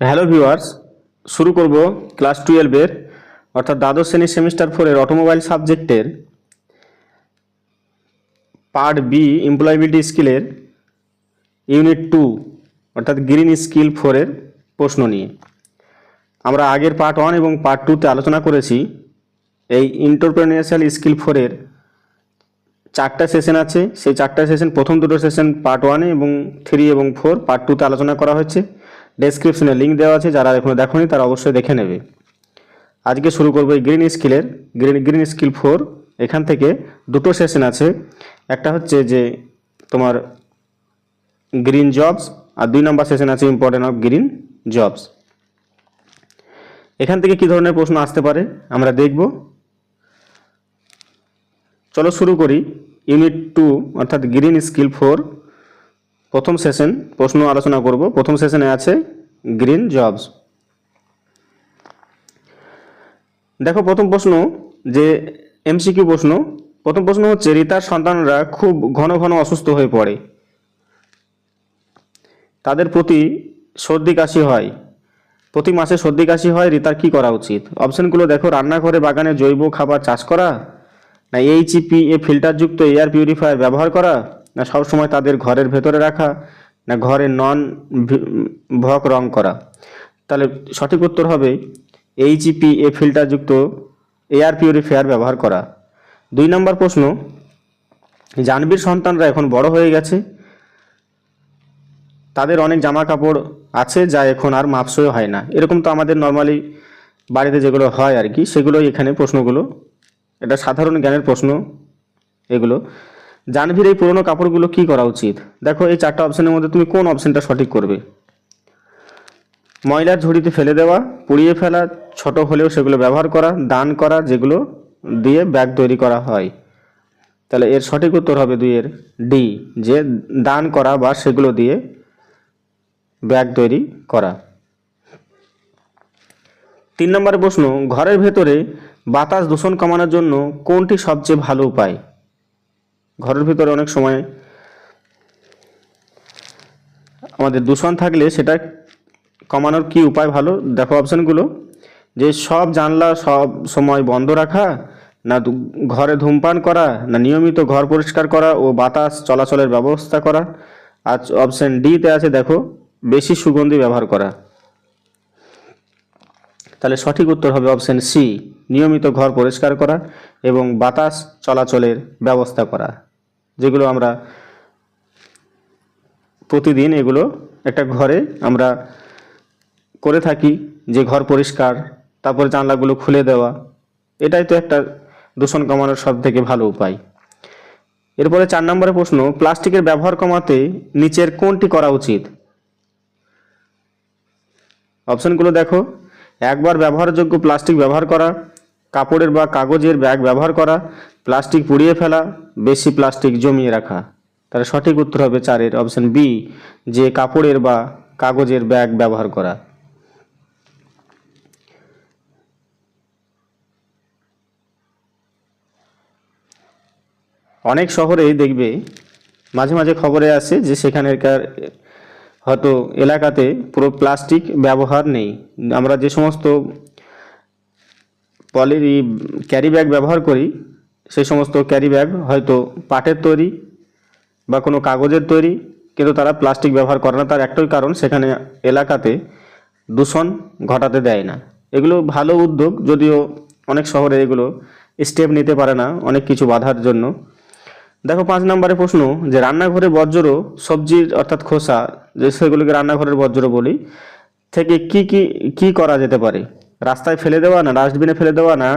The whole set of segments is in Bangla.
হ্যালো ভিউয়ার্স, শুরু করব ক্লাস 12-এর অর্থাৎ দ্বাদশ শ্রেণীর সেমিস্টার 4-এর অটোমোবাইল সাবজেক্টের পার্ট বি এমপ্লয়াবিলিটি স্কিলের ইউনিট 2 অর্থাৎ গ্রিন স্কিল 4-এর প্রশ্ন নিয়ে। আমরা আগের পার্ট 1 এবং পার্ট 2-তে আলোচনা করেছি। এই এন্টারপ্রেনিউরিয়াল স্কিল 4-এর 4টা সেশন আছে। সেই 4টা সেশন, প্রথম দুটো সেশন পার্ট 1 এবং 3 এবং 4 পার্ট 2-তে আলোচনা করা হয়েছে। ডেসক্রিপশনে লিঙ্ক দেওয়া আছে, যারা এখনো দেখোনি তারা অবশ্যই দেখে নেবে। আজকে শুরু করবো এই গ্রিন স্কিলের গ্রিন স্কিল 4। এখান থেকে দুটো সেশন আছে, একটা হচ্ছে যে তোমার গ্রিন জবস, আর 2 নম্বর সেশন আছে ইম্পর্টেন্ট অফ গ্রিন জবস। এখান থেকে কি ধরনের প্রশ্ন আসতে পারে আমরা দেখব। চলো শুরু করি। ইউনিট 2 অর্থাৎ গ্রিন স্কিল 4 প্রথম সেশন প্রশ্ন আলোচনা করব। প্রথম সেশনে আছে গ্রিন জবস। দেখো প্রথম প্রশ্ন, যে এমসিকিউ প্রশ্ন। প্রথম প্রশ্ন হচ্ছে, রিতার সন্তানরা খুব ঘন ঘন অসুস্থ হয়ে পড়ে, তাদের প্রতি সর্দি কাশি হয়, প্রতি মাসে সর্দি কাশি হয়, রিতার কি করা উচিত? অপশনগুলো দেখো, রান্নাঘরে বাগানে জৈব খাবার চাষ করা, না এইচইপিএ ফিল্টারযুক্ত এয়ার পিউরিফায়ার ব্যবহার করা, না সবসময় তাদের ঘরের ভেতরে রাখা, না ঘরে নন ভক রং করা। তাহলে সঠিক উত্তর হবে এইচইপিএ ফিল্টারযুক্ত এয়ার পিউরিফায়ার ব্যবহার করা। 2 নম্বর প্রশ্ন, জাহ্নবীর সন্তানরা এখন বড় হয়ে গেছে, তাদের অনেক জামা কাপড় আছে যা এখন আর মাপসই হয় না। এরকম তো আমাদের নর্মালি বাড়িতে যেগুলো হয় আর কি, সেগুলোই এখানে প্রশ্নগুলো। এটা সাধারণ জ্ঞানের প্রশ্ন এগুলো। জাহ্নবীর এই পুরনো কাপড়গুলো কি করা উচিত? দেখো এই 4টা অপশনের মধ্যে তুমি কোন অপশনটা সঠিক করবে? ময়লার ঝুড়িতে ফেলে দেওয়া, পুড়িয়ে ফেলা, ছোট হলেও সেগুলো ব্যবহার করা, দান করা, যেগুলো দিয়ে ব্যাগ তৈরি করা হয়। তাহলে এর সঠিক উত্তর হবে 2-এর ডি, যে দান করা বা সেগুলো দিয়ে ব্যাগ তৈরি করা। 3 নম্বরের প্রশ্ন, ঘরের ভেতরে বাতাস দূষণ কমানোর জন্য কোনটি সবচেয়ে ভালো উপায়? ঘরের ভিতরে অনেক সময় আমাদের দূষণ থাকলে সেটা কমানোর কি উপায় ভালো? দেখো অপশনগুলো, যে সব জানলা সব সময় বন্ধ রাখা, না ঘরে ধূমপান করা, না নিয়মিত ঘর পরিষ্কার করা ও বাতাস চলাচলের ব্যবস্থা করা। আর অপশন ডিতে আছে দেখো, বেশি সুগন্ধি ব্যবহার করা। তাহলে সঠিক উত্তর হবে অপশন সি, নিয়মিত ঘর পরিষ্কার করা এবং বাতাস চলাচলের ব্যবস্থা করা, যেগুলো আমরা প্রতিদিন এগুলো একটা ঘরে আমরা করে থাকি, যে ঘর পরিষ্কার, তারপর জানলাগুলো খুলে দেওয়া। এটাই তো একটা দূষণ কমানোর সব থেকে ভালো উপায়। এরপরে 4 নম্বরের প্রশ্ন, প্লাস্টিকের ব্যবহার কমাতে নিচের কোনটি করা উচিত? অপশনগুলো দেখো, একবার ব্যবহারযোগ্য প্লাস্টিক ব্যবহার করা, কাপড়ের বা কাগজের ব্যাগ ব্যবহার করা, প্লাস্টিক পুড়িয়ে ফেলা, বেশি প্লাস্টিক জমিয়ে রাখা। তাহলে সঠিক উত্তর হবে 4-এর অপশন বি, যে কাপড়ের বা কাগজের ব্যাগ ব্যবহার করা। অনেক শহরেই দেখবে মাঝে মাঝে খবরে আসে যে সেখানকার হয়তো এলাকাতে পুরো প্লাস্টিক ব্যবহার নেই। আমরা যে সমস্ত ক্যারি ব্যাগ ব্যবহার করি, সেই সমস্ত ক্যারি ব্যাগ হয়তো পাটের তৈরি বা কোনো কাগজের তৈরি, কিন্তু তারা প্লাস্টিক ব্যবহার করে না। তার একটাই কারণ, সেখানে এলাকাতে দূষণ ঘটাতে দেয় না। এগুলো ভালো উদ্যোগ, যদিও অনেক শহরে এগুলো স্টেপ নিতে পারে না অনেক কিছু বাধার জন্য। দেখো 5 নম্বরের প্রশ্ন, যে রান্নাঘরের বর্জ্য সবজির অর্থাৎ খোসা, যে সেগুলোকে রান্নাঘরের বর্জ্য বলি, থেকে কি কি কি করা যেতে পারে? রাস্তায় ফেলে দেওয়া, না ডাস্টবিনে ফেলে দেওয়া, না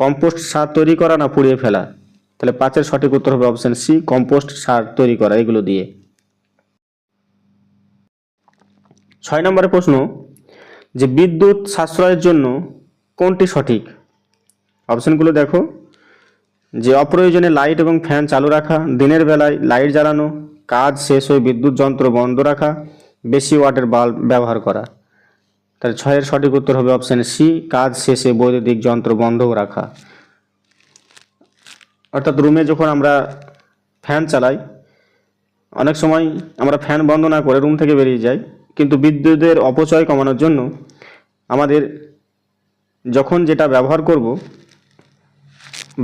কম্পোস্ট সার তৈরি করা, না পুড়িয়ে ফেলা। তাহলে 5-এর সঠিক উত্তর হবে অপশন সি, কম্পোস্ট সার তৈরি করা এগুলো দিয়ে। 6 নম্বরের প্রশ্ন, যে বিদ্যুৎ সাশ্রয়ের জন্য কোনটি সঠিক? অপশনগুলো দেখো, যে অপ্রয়োজনে লাইট এবং ফ্যান চালু রাখা, দিনের বেলায় লাইট জ্বালানো, কাজ শেষ হয়ে বিদ্যুৎ যন্ত্র বন্ধ রাখা, বেশি ওয়াটের বাল্ব ব্যবহার করা। তাহলে 6-এর সঠিক উত্তর হবে অপশন সি, কাজ শেষে বৈদ্যুতিক যন্ত্র বন্ধ রাখা। অর্থাৎ রুমে যখন আমরা ফ্যান চালাই, অনেক সময় আমরা ফ্যান বন্ধ না করে রুম থেকে বেরিয়ে যাই, কিন্তু বিদ্যুতের অপচয় কমানোর জন্য আমাদের যখন যেটা ব্যবহার করব,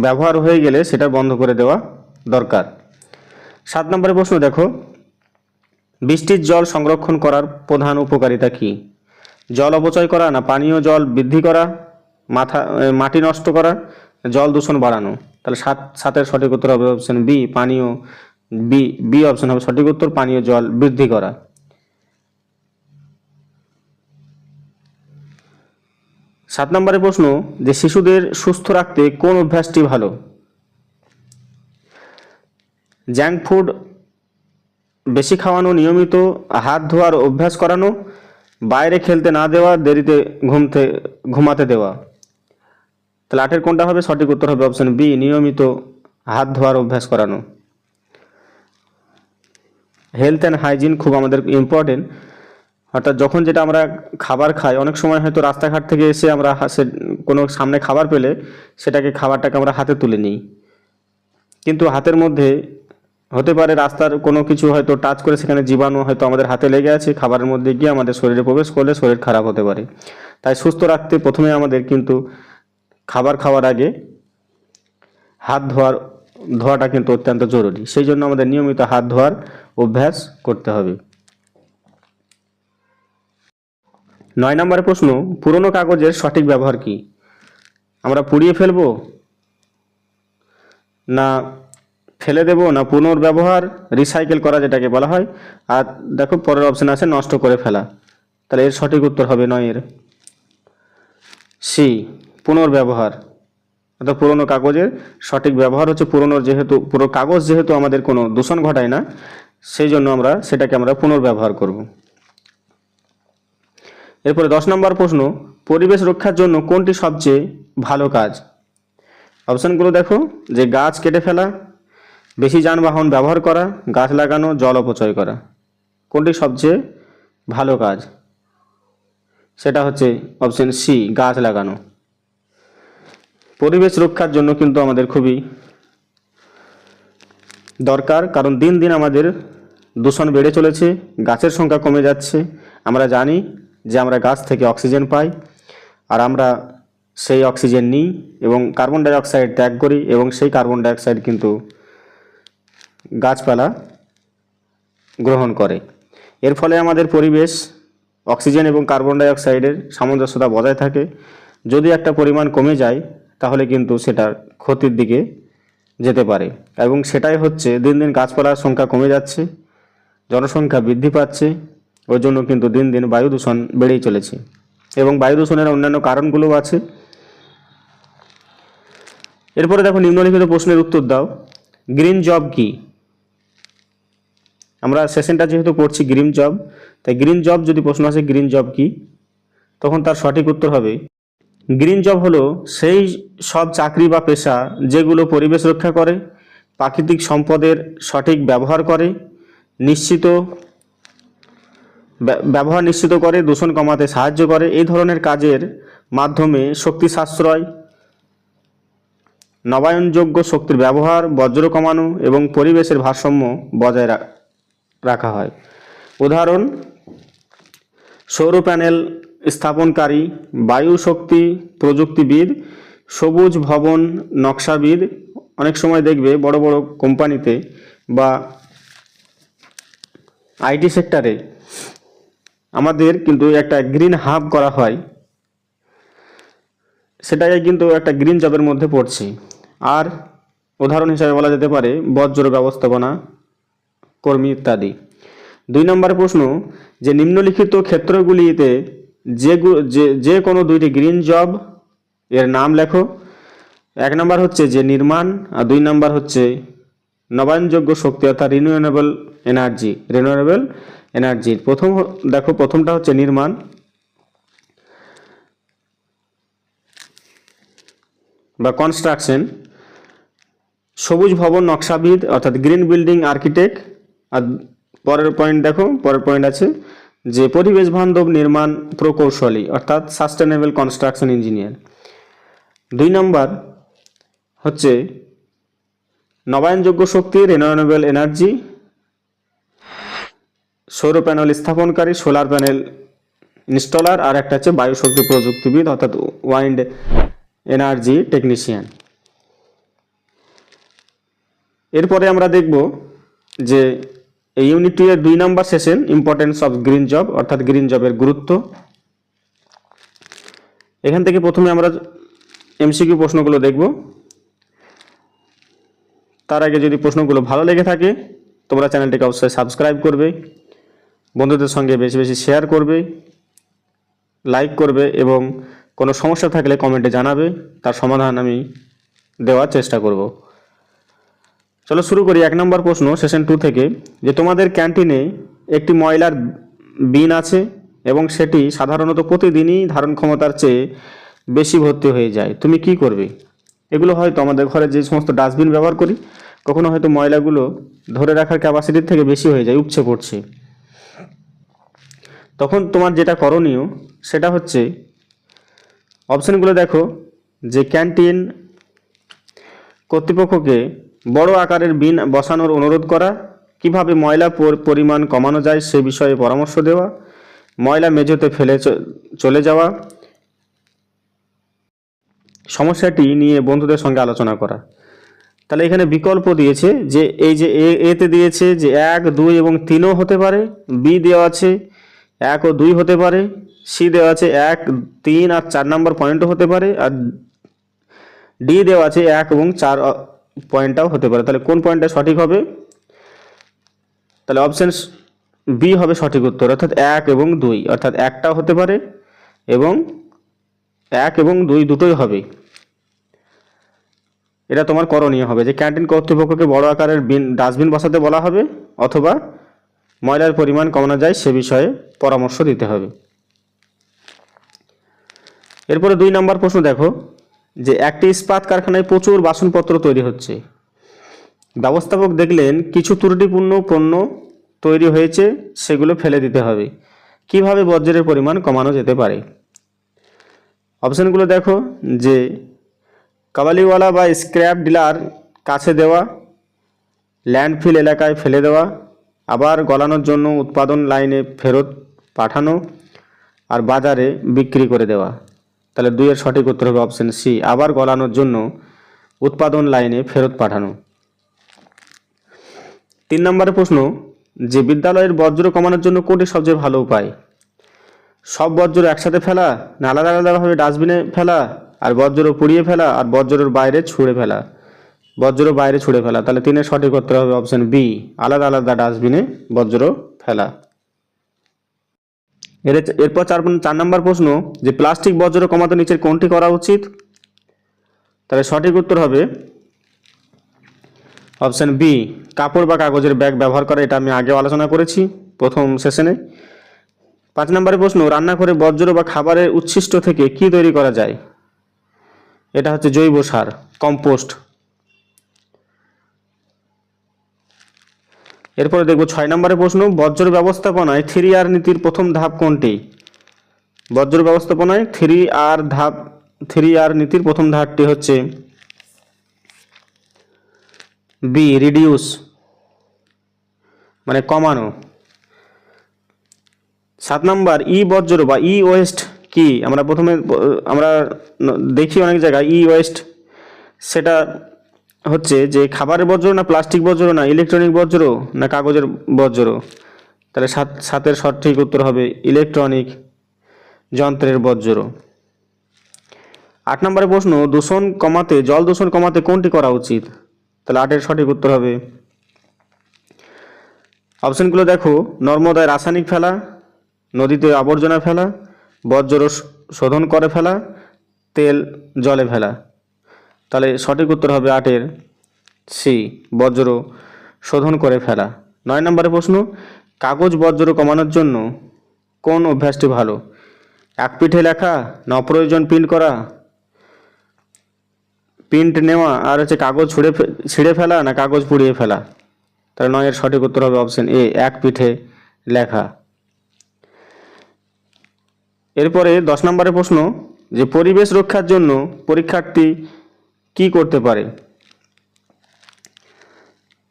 ব্যবহার হয়ে গেলে সেটা বন্ধ করে দেওয়া দরকার। 7 নম্বরের প্রশ্ন দেখো, বৃষ্টির জল সংরক্ষণ করার প্রধান উপকারিতা কি? জল অপচয় করা, না পানীয় জল বৃদ্ধি করা, মাটি নষ্ট করা, জল দূষণ বাড়ানো? তাহলে 7-7-এর সঠিক উত্তর হবে অপশন বি, পানীয় বি অপশন হবে সঠিক উত্তর, পানীয় জল বৃদ্ধি করা। 7 নম্বরের প্রশ্ন, যে শিশুদের সুস্থ রাখতে কোন অভ্যাসটি ভালো? জাঙ্ক ফুড বেশি খাওয়ানো, নিয়মিত হাত ধোয়ার অভ্যাস করানো, বাইরে খেলতে না দেওয়া, দেরিতে ঘুমাতে দেওয়া? তাহলে 8-এর কোনটা হবে? সঠিক উত্তর হবে অপশন বি, নিয়মিত হাত ধোয়ার অভ্যাস করানো। হেলথ অ্যান্ড হাইজিন খুব আমাদের ইম্পর্টেন্ট। অর্থাৎ যখন যেটা আমরা খাবার খাই, অনেক সময় হয়তো রাস্তাঘাট থেকে এসে আমরা কোনো সামনে খাবার পেলে খাবারটাকে আমরা হাতে তুলে নিই, কিন্তু হাতের মধ্যে হতে পারে রাস্তার কোনো কিছু হয়তো টাচ করে সেখানে জীবাণু হয়তো আমাদের হাতে লেগে আছে, খাবারের মধ্যে গিয়ে আমাদের শরীরে প্রবেশ করলে শরীর খারাপ হতে পারে। তাই সুস্থ রাখতে প্রথমে আমাদের কিন্তু খাবার খাওয়ার আগে হাত ধোয়াটা কিন্তু অত্যন্ত জরুরি। সেই জন্য আমাদের নিয়মিত হাত ধোয়ার অভ্যাস করতে হবে। 9 নম্বরের প্রশ্ন, পুরনো কাগজের সঠিক ব্যবহার কি? আমরা পুড়িয়ে ফেলবো, না ফেলে দেব, না পুনর্ব্যবহার রিসাইকেল করা যেটাকে বলা হয়? আর দেখো পরের অপশন আছে নষ্ট করে ফেলা। তাহলে এর সঠিক উত্তর হবে 9-এর সি, পুনর্ব্যবহার। অর্থাৎ পুরনো কাগজের সঠিক ব্যবহার হচ্ছে পুরো কাগজ যেহেতু আমাদের কোনো দূষণ ঘটায় না, সেই জন্য সেটাকে আমরা পুনর্ব্যবহার করব। এরপরে 10 নম্বর প্রশ্ন, পরিবেশ রক্ষার জন্য কোনটি সবচেয়ে ভালো কাজ? অপশনগুলো দেখো, যে গাছ কেটে ফেলা, বেশি যানবাহন ব্যবহার করা, গাছ লাগানো, জল অপচয় করা। কোনটি সবচেয়ে ভালো কাজ? সেটা হচ্ছে অপশন সি, গাছ লাগানো। পরিবেশ রক্ষার জন্য কিন্তু আমাদের খুবই দরকার, কারণ দিন দিন আমাদের দূষণ বেড়ে চলেছে, গাছের সংখ্যা কমে যাচ্ছে। আমরা জানি যে আমরা গাছ থেকে অক্সিজেন পাই, আর আমরা সেই অক্সিজেন নিই এবং কার্বন ডাই অক্সাইড ত্যাগ করি, এবং সেই কার্বন ডাই অক্সাইড কিন্তু গাছপালা গ্রহণ করে। এর ফলে আমাদের পরিবেশ অক্সিজেন এবং কার্বন ডাই অক্সাইডের সামঞ্জস্যতা বজায় থাকে। যদি একটা পরিমাণ কমে যায় তাহলে কিন্তু সেটা ক্ষতির দিকে যেতে পারে, এবং সেটাই হচ্ছে দিন দিন গাছপালার সংখ্যা কমে যাচ্ছে, জনসংখ্যা বৃদ্ধি পাচ্ছে, ওই জন্য কিন্তু দিন দিন বায়ু দূষণ বেড়েই চলেছে, এবং বায়ু দূষণের অন্যান্য কারণগুলোও আছে। এরপরে দেখো, নিম্নলিখিত প্রশ্নের উত্তর দাও। গ্রিন জব কি? আমরা সেশনটা যেহেতু পড়ছি গ্রিন জব, তাই গ্রিন জব যদি প্রশ্ন আসে গ্রিন জব কি, তখন তার সঠিক উত্তর হবে, গ্রিন জব হলো সেই সব চাকরি বা পেশা যেগুলো পরিবেশ রক্ষা করে, প্রাকৃতিক সম্পদের সঠিক ব্যবহার করে, ব্যবহার নিশ্চিত করে, দূষণ কমাতে সাহায্য করে। এই ধরনের কাজের মাধ্যমে শক্তি সাশ্রয়, নবায়নযোগ্য শক্তির ব্যবহার, বর্জ্য কমানো এবং পরিবেশের ভারসাম্য বজায় রাখা হয়। উদাহরণ, সৌর প্যানেল স্থাপনকারী, বায়ু শক্তি প্রযুক্তিবিদ, সবুজ ভবন নকশাবিদ। অনেক সময় দেখবে বড় বড় কোম্পানিতে বা আইটি সেক্টরে আমাদের কিন্তু একটা গ্রিন হাব করা হয়, সেটাই কিন্তু একটা গ্রিন জবের মধ্যে পড়ছে। আর উদাহরণ হিসাবে বলা যেতে পারে বর্জ্য ব্যবস্থাপনা কর্মী ইত্যাদি। 2 নম্বর প্রশ্ন, যে নিম্নলিখিত ক্ষেত্রগুলিতে যে কোনো 2টি গ্রিন জব এর নাম লেখো। 1 নম্বর হচ্ছে যে নির্মাণ, আর 2 নম্বর হচ্ছে নবায়নযোগ্য শক্তি অর্থাৎ রিনিউয়েবল এনার্জি। প্রথমটা হচ্ছে নির্মাণ বা কনস্ট্রাকশন, সবুজ ভবন নকশাবিদ অর্থাৎ গ্রিন বিল্ডিং আর্কিটেক্ট। আর পরের পয়েন্ট আছে যে পরিবেশ বান্ধব নির্মাণ প্রকৌশলী অর্থাৎ সাস্টেনেবল কনস্ট্রাকশন ইঞ্জিনিয়ার। 2 নম্বর হচ্ছে নবায়নযোগ্য শক্তি রিনিউয়েবল এনার্জি সৌর প্যানেল স্থাপনকারী, সোলার প্যানেল ইনস্টলার, আর একটা হচ্ছে বায়ুশক্তি প্রযুক্তিবিদ অর্থাৎ ওয়াইন্ড এনার্জি টেকনিশিয়ান। এরপরে আমরা দেখব যে এই ইউনিট 2 এর 2 নম্বর session, importance of green job অর্থাৎ গ্রিন জবের গুরুত্ব। এখান থেকে প্রথমে আমরা এমসিকিউ প্রশ্নগুলো দেখব। তার আগে যদি প্রশ্নগুলো ভালো লেগে থাকে তোমরা চ্যানেলটিকে অবশ্যই সাবস্ক্রাইব করবে, বন্ধুদের সঙ্গে বেশি বেশি শেয়ার করবে, লাইক করবে এবং কোনো সমস্যা থাকলে কমেন্টে জানাবে, তার সমাধান আমি দেওয়ার চেষ্টা করব। চলো শুরু করি। 1 নম্বর প্রশ্ন সেশন 2 থেকে, যে তোমাদের ক্যান্টিনে একটি ময়লার বিন আছে এবং সেটি সাধারণত প্রতিদিনই ধারণ ক্ষমতার চেয়ে বেশি ভর্তি হয়ে যায়, তুমি কি করবে? এগুলো হয়তো আমাদের ঘরে যে সমস্ত ডাস্টবিন ব্যবহার করি, কখনো হয়তো ময়লাগুলো ধরে রাখার ক্যাপাসিটির থেকে বেশি হয়ে যায়, উপচে পড়ছে। তখন তোমার যেটা করণীয় সেটা হচ্ছে, অপশনগুলো দেখো, যে ক্যান্টিন কর্তৃপক্ষকে বড় আকারের বিন বসানোর অনুরোধ করা, কিভাবে ময়লা পরিমাণ কমানো যায় সে বিষয়ে পরামর্শ দেওয়া, ময়লা মেঝেতে ফেলে চলে যাওয়া, সমস্যাটি নিয়ে বন্ধুদের সঙ্গে আলোচনা করা। তাহলে এখানে বিকল্প দিয়েছে, যে এই যে এতে দিয়েছে যে 1, 2 এবং 3ও হতে পারে, বি দেওয়া আছে 1 ও 2 হতে পারে, সি দেওয়া আছে 1, 3 আর 4 নম্বর পয়েন্টও হতে পারে, আর ডি দেওয়া আছে 1 এবং 4 পয়েন্টটাও হতে পারে। তাহলে কোন পয়েন্টটা সঠিক হবে? তাহলে অপশন বি হবে সঠিক উত্তর, অর্থাৎ 1 এবং 2, অর্থাৎ একটাও হতে পারে এবং 1 এবং 2 দুটোই হবে। এটা তোমার করণীয় হবে যে ক্যান্টিন কর্তৃপক্ষকে বড় আকারের ডাস্টবিন বসাতে বলা হবে, অথবা ময়লার পরিমাণ কমানো যায় সে বিষয়ে পরামর্শ দিতে হবে। এরপরে 2 নম্বর প্রশ্ন দেখো, যে একটি ইস্পাত কারখানায় প্রচুর বাসনপত্র তৈরি হচ্ছে, ব্যবস্থাপক দেখলেন কিছু ত্রুটিপূর্ণ পণ্য তৈরি হয়েছে, সেগুলো ফেলে দিতে হবে, কিভাবে বর্জ্যের পরিমাণ কমানো যেতে পারে? অপশনগুলো দেখো, যে কাবালিওয়ালা বা স্ক্র্যাপ ডিলার কাছে দেওয়া, ল্যান্ডফিল এলাকায় ফেলে দেওয়া, আবার গলানোর জন্য উৎপাদন লাইনে ফেরত পাঠানো, আর বাজারে বিক্রি করে দেওয়া। তাহলে 2 এর সঠিক উত্তর হবে অপশন সি, আবার গলানোর জন্য উৎপাদন লাইনে ফেরত পাঠানো। 3 নম্বরের প্রশ্ন, যে বিদ্যালয়ের বর্জ্য কমানোর জন্য কোনটি সবচেয়ে ভালো উপায়? সব বর্জ্য একসাথে ফেলা, না আলাদা আলাদাভাবে ডাস্টবিনে ফেলা, আর বর্জ্য পুড়িয়ে ফেলা, আর বর্জ্যের বাইরে ছুঁড়ে ফেলা? বর্জ্য বাইরে ছুঁড়ে ফেলা। তাহলে 3 এর সঠিক উত্তর হবে অপশন বি, আলাদা আলাদা ডাস্টবিনে বর্জ্য ফেলা। এরপর 4 নম্বর প্রশ্ন, যে প্লাস্টিক বর্জ্য কমাতে নিচের কোনটি করা উচিত? তাহলে সঠিক উত্তর হবে অপশন বি, কাপড় বা কাগজের ব্যাগ ব্যবহার করা। এটা আমি আগেও আলোচনা করেছি প্রথম সেশনে। 5 নম্বরের প্রশ্ন, রান্নাঘরে বর্জ্য বা খাবারের উচ্ছিষ্ট থেকে কি তৈরি করা যায়? এটা হচ্ছে জৈব সার, কম্পোস্ট। এরপরে দেখব 6 নম্বরের প্রশ্ন, বর্জ্য ব্যবস্থাপনায় 3R নীতির প্রথম ধাপ কোনটি? বর্জ্য ব্যবস্থাপনায় 3R নীতির প্রথম ধাপটি হচ্ছে বি, রিডিউস, মানে কমানো। 7 নম্বর, ই বর্জ্য বা ই ওয়েস্ট কি? আমরা প্রথমে দেখি অনেক জায়গায় ই ওয়েস্ট, সেটা হচ্ছে যে খাবারের বর্জ্য না প্লাস্টিক বর্জ্য না ইলেকট্রনিক বর্জ্য না কাগজের বর্জ্য? তাহলে 7 সঠিক উত্তর হবে ইলেকট্রনিক যন্ত্রের বর্জ্য। 8 নম্বরের প্রশ্ন, জল দূষণ কমাতে কোনটি করা উচিত? তাহলে 8 সঠিক উত্তর হবে, অপশনগুলো দেখো, নর্মদায় রাসায়নিক ফেলা, নদীতে আবর্জনা ফেলা, বর্জ্য শোধন করে ফেলা, তেল জলে ফেলা। তাহলে সঠিক উত্তর হবে 8 সি, বর্জ্য শোধন করে ফেলা। 9 নম্বরের প্রশ্ন, কাগজ বর্জ্য কমানোর জন্য কোন অভ্যাসটি ভালো? এক পিঠে লেখা, না অপ্রয়োজন প্রিন্ট নেওয়া, আর হচ্ছে কাগজ ছিঁড়ে ফেলা, না কাগজ পুড়িয়ে ফেলা? তাহলে 9 সঠিক উত্তর হবে অপশন এ, এক পিঠে লেখা। এরপরে 10 নম্বরের প্রশ্ন, যে পরিবেশ রক্ষার জন্য পরীক্ষার্থী কি করতে পারে?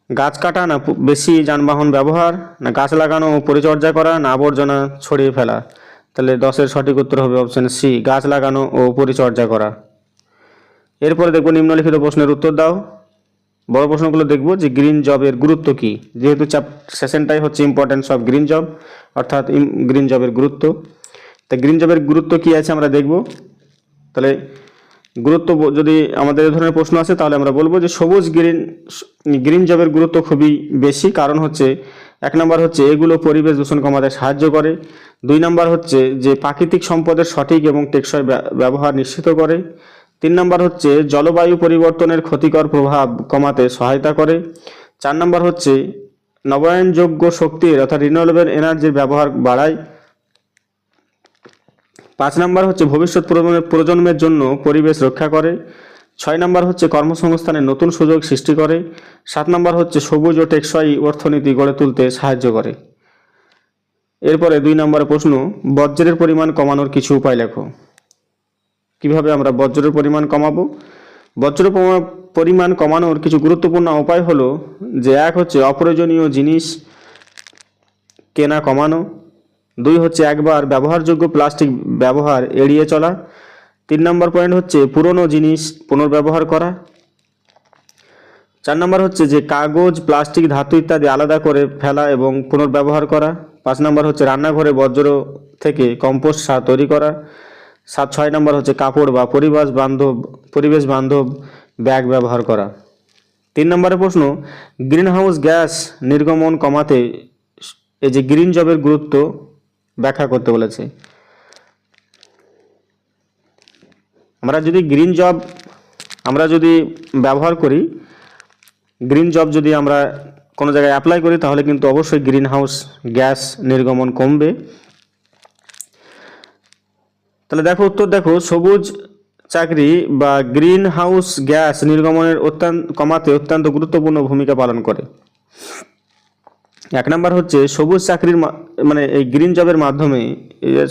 গাছ কাটা না বেশি যানবাহন ব্যবহার, না গাছ লাগানো ও পরিচর্যা করা, না আবর্জনা ছড়িয়ে ফেলা? তাহলে 10-এর সঠিক উত্তর হবে অপশন সি, গাছ লাগানো ও পরিচর্যা করা। এরপরে দেখব নিম্নলিখিত প্রশ্নের উত্তর দাও। বড় প্রশ্নগুলো দেখব যে গ্রিন জবের গুরুত্ব কি, যেহেতু সেশনটাই হচ্ছে ইম্পর্টেন্স অফ গ্রিন জব, অর্থাৎ গ্রিন জবের গুরুত্ব। তা গ্রিন জবের গুরুত্ব কি আছে আমরা দেখব। তাহলে গুরুত্ব যদি আমাদের এই ধরনের প্রশ্ন আসে তাহলে আমরা বলবো যে সবুজ গ্রিন জবের গুরুত্ব খুবই বেশি। কারণ হচ্ছে 1 নম্বর হচ্ছে এগুলো পরিবেশ দূষণ কমাতে সাহায্য করে। 2 নম্বর হচ্ছে যে প্রাকৃতিক সম্পদের সঠিক এবং টেকসই ব্যবহার নিশ্চিত করে। 3 নম্বর হচ্ছে জলবায়ু পরিবর্তনের ক্ষতিকর প্রভাব কমাতে সহায়তা করে। 4 নম্বর হচ্ছে নবায়নযোগ্য শক্তির অর্থাৎ রিনিউয়েবল এনার্জির ব্যবহার বাড়ায়। 5 নম্বর হচ্ছে ভবিষ্যৎ প্রজন্মের জন্য পরিবেশ রক্ষা করে। 6 নম্বর হচ্ছে কর্মসংস্থানের নতুন সুযোগ সৃষ্টি করে। 7 নম্বর হচ্ছে সবুজ ও টেকসই অর্থনীতি গড়ে তুলতে সাহায্য করে। এরপরে 2 নম্বর প্রশ্ন, বর্জ্যের পরিমাণ কমানোর কিছু উপায় লেখো। কিভাবে আমরা বর্জ্যের পরিমাণ কমাবো? বর্জ্যের পরিমাণ কমানোর কিছু গুরুত্বপূর্ণ উপায় হলো যে 1 হচ্ছে অপ্রয়োজনীয় জিনিস কেনা কমানো। 2 হচ্ছে একবার ব্যবহারযোগ্য প্লাস্টিক ব্যবহার এড়িয়ে চলা। 3 নম্বর পয়েন্ট হচ্ছে পুরনো জিনিস পুনর্ব্যবহার করা। 4 নম্বর হচ্ছে যে কাগজ, প্লাস্টিক, ধাতু ইত্যাদি আলাদা করে ফেলা এবং পুনর্ব্যবহার করা। 5 নম্বর হচ্ছে রান্নাঘরে বর্জ্য থেকে কম্পোস্ট সার তৈরি করা। 6 নম্বর হচ্ছে কাপড় বা পরিবেশ বান্ধব ব্যাগ ব্যবহার করা। 3 নম্বরের প্রশ্ন, গ্রিনহাউস গ্যাস নির্গমন কমাতে এই যে গ্রিন জবের গুরুত্ব ব্যাখ্যা করতে বলেছে। আমরা যদি ব্যবহার করি, গ্রিন জব যদি আমরা কোনো জায়গায় অ্যাপ্লাই করি তাহলে কিন্তু অবশ্যই গ্রিন হাউস গ্যাস নির্গমন কমবে। তাহলে উত্তর দেখো, সবুজ চাকরি বা গ্রিন হাউস গ্যাস নির্গমনের কমাতে অত্যন্ত গুরুত্বপূর্ণ ভূমিকা পালন করে। 1 নম্বর হচ্ছে সবুজ চাকরির মানে এই গ্রিন জবের মাধ্যমে,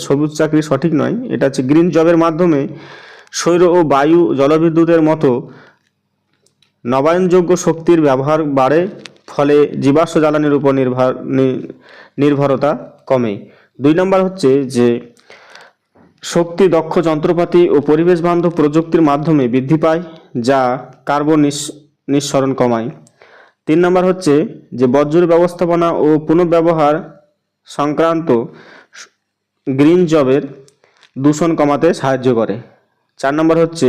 সবুজ চাকরি সঠিক নয়, এটা হচ্ছে গ্রিন জবের মাধ্যমে সৌর ও বায়ু জলবিদ্যুতের মতো নবায়নযোগ্য শক্তির ব্যবহার বাড়ে, ফলে জীবাশ্ম জ্বালানির উপর নির্ভরতা কমে। 2 নম্বর হচ্ছে যে শক্তি দক্ষ যন্ত্রপাতি ও পরিবেশ বান্ধব প্রযুক্তির মাধ্যমে বৃদ্ধি পায়, যা কার্বন নিঃসরণ কমায়। 3 নম্বর হচ্ছে যে বর্জ্য ব্যবস্থাপনা ও পুনর্ব্যবহার সংক্রান্ত গ্রিন জবের দূষণ কমাতে সাহায্য করে। 4 নম্বর হচ্ছে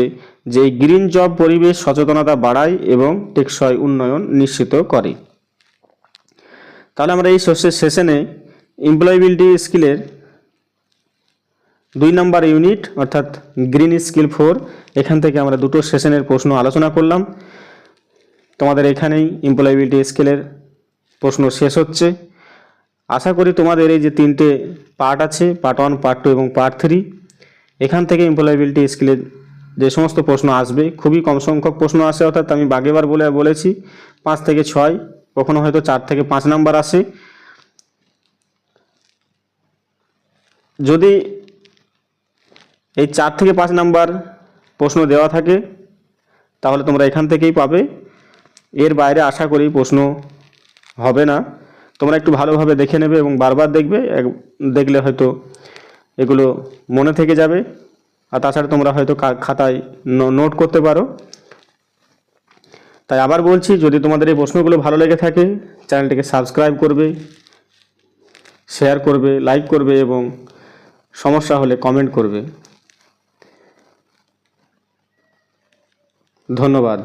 যে গ্রিন জব পরিবেশ সচেতনতা বাড়ায় এবং টেকসই উন্নয়ন নিশ্চিত করে। তাহলে আমরা এই সেশনে এমপ্লয়েবিলিটি স্কিলের 2 নম্বর ইউনিট অর্থাৎ গ্রিন স্কিল 4 এখান থেকে আমরা 2টো সেশনের প্রশ্ন আলোচনা করলাম। তোমাদের এখানেই এমপ্লয়েবিলিটি স্কিলের প্রশ্ন শেষ হচ্ছে। আশা করি তোমাদের এই যে 3টে পার্ট আছে, পার্ট 1, পার্ট 2 এবং পার্ট 3, এখান থেকে এমপ্লয়েবিলিটি স্কিলের যে সমস্ত প্রশ্ন আসবে, খুবই কম সংখ্যক প্রশ্ন আসে, অর্থাৎ আমি আগেবার বলেছি 5 থেকে 6, কখনো হয়তো 4 থেকে 5 নাম্বার আসে। যদি এই 4 থেকে 5 নাম্বার প্রশ্ন দেওয়া থাকে তাহলে তোমরা এখান থেকেই পাবে, এর বাইরে আশা করি প্রশ্ন হবে না। তোমরা একটু ভালোভাবে দেখে নেবে এবং বারবার দেখবে, দেখলে হয়তো এগুলো মনে থেকে যাবে। আর তাছাড়া তোমরা হয়তো খাতায় নোট করতে পারো। তাই আবার বলছি, যদি তোমাদের এই প্রশ্নগুলো ভালো লেগে থাকে চ্যানেলটিকে সাবস্ক্রাইব করবে, শেয়ার করবে, লাইক করবে এবং সমস্যা হলে কমেন্ট করবে। ধন্যবাদ।